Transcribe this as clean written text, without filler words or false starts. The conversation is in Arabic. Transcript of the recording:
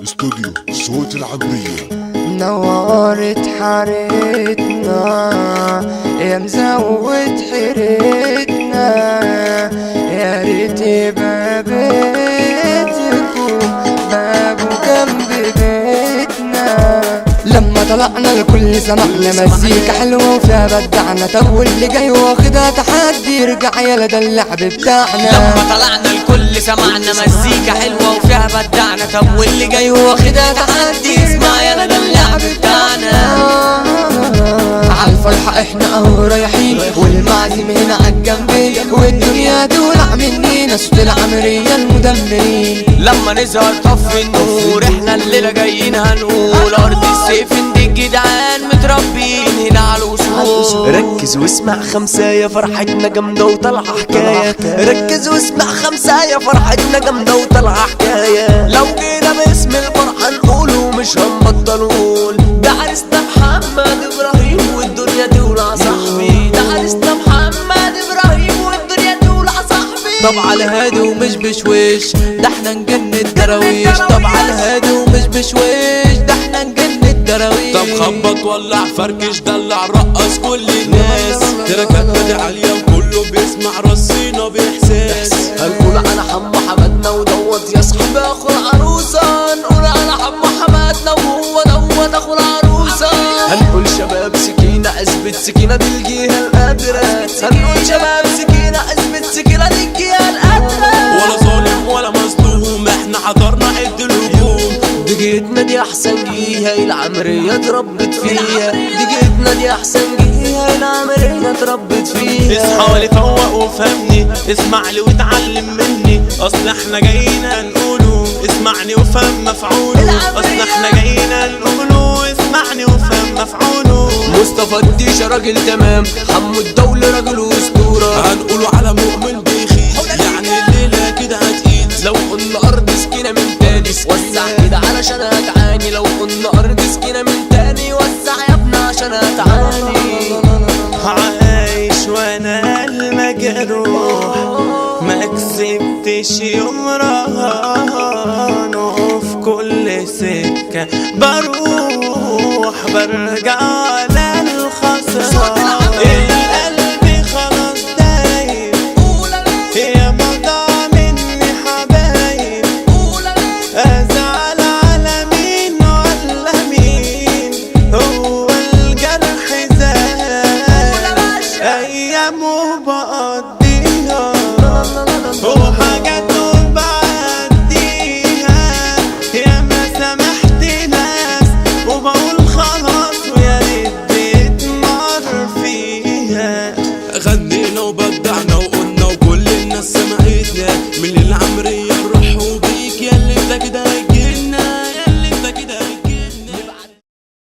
استوديو صوت العبرية نورت حارتنا يا مزود حيرتنا، يا ريت يبقى بيتكم بابه جنب بيتنا. لما طلعنا الكل سمعنا مزيكا حلوة وفيها بدعنا، طب واللي جاي واخدها تحدي يرجع يلا ده اللعب بتاعنا. لما طلعنا الكل سمعنا مزيكا حلوة وفيها بدعنا، طب واللي جاي واخدها تحدي اسمع يلا ده اللعب بتاعنا. عالفرحة احنا اهو رايحين والمعزم هنا عالجنبين، والدنيا تولع منينا صوت العمرية المدمرين. لما نظهر طفي النور احنا الليلة جايين هنقول ارض السيف دي الجدعان متربين هنا على الوصول. ركز واسمع خمسة يا فرحتنا جامدة وطلع حكاية، ركز واسمع خمسة يا فرحتنا جامدة وطلع حكاية. لو جينا باسم الفرحة نقوله مش هنبطل نقول ده عريسنا محمد ابراهيم والدنيا تولع صاحبي، ده عريسنا محمد ابراهيم والدنيا تولع صاحبي. طب على الهادي ومش بشويش ده احنا نجن الدراويش، طب على الهادي ومش بشويش ده احنا نجن الدراويش. طب خبط ولع فركش دلع رقص كل الناس، تركات بدي عالية وكله بيسمع رصينا بإحساس. هنقول على حمو حمادنا ودوت يا صاحبي اخو العروسة، نقول على حمو حمادنا وهو دوت اخو العروسة. هنقول شباب سكينة اثبت سكينة دي الجهة القادرة، هنقول شباب سكينة اثبت سكينة دي الجهة القادرة. ولا ظالم ولا مظلوم احنا حضرنا عد الهجوم، دي جيتنا دي احسن جهة العمرية اتربت فيها، دي جيتنا دي احسن جهة العمرية اتربت فيها. اصحى ولي فوق وفهمني، اسمع لي واتعلم مني، اصل احنا جايين نقوله اسمعني وفهم مفعوله، اصل احنا جايين نقوله اسمعني وفهم مفعوله. مصطفى الديشة راجل تمام، حمو الدولة راجل واسطورة، هنقوله على مؤمن بيخيس يعني الليلة كده هتقيل. لو قلنا ارض سكينة من تاني وسع كده علشان هتعاني، لو قلنا ارض سكينة من تاني وسع يا ابني عشان هتعاني. عايش وانا المجروح ما كسبتش يوم رهان، وفي كل سكة بروح برجع على الخسارة. القلب خلاص دايب يا مضى مني حبايب، ازعل على مين ولا مين، هو الجرح زاد ايامه بقضيها وحاجات بعديها. يا ما سامحت ناس وبقول خلاص ويا ريت بيتمر فيها. غنينا وبدعنا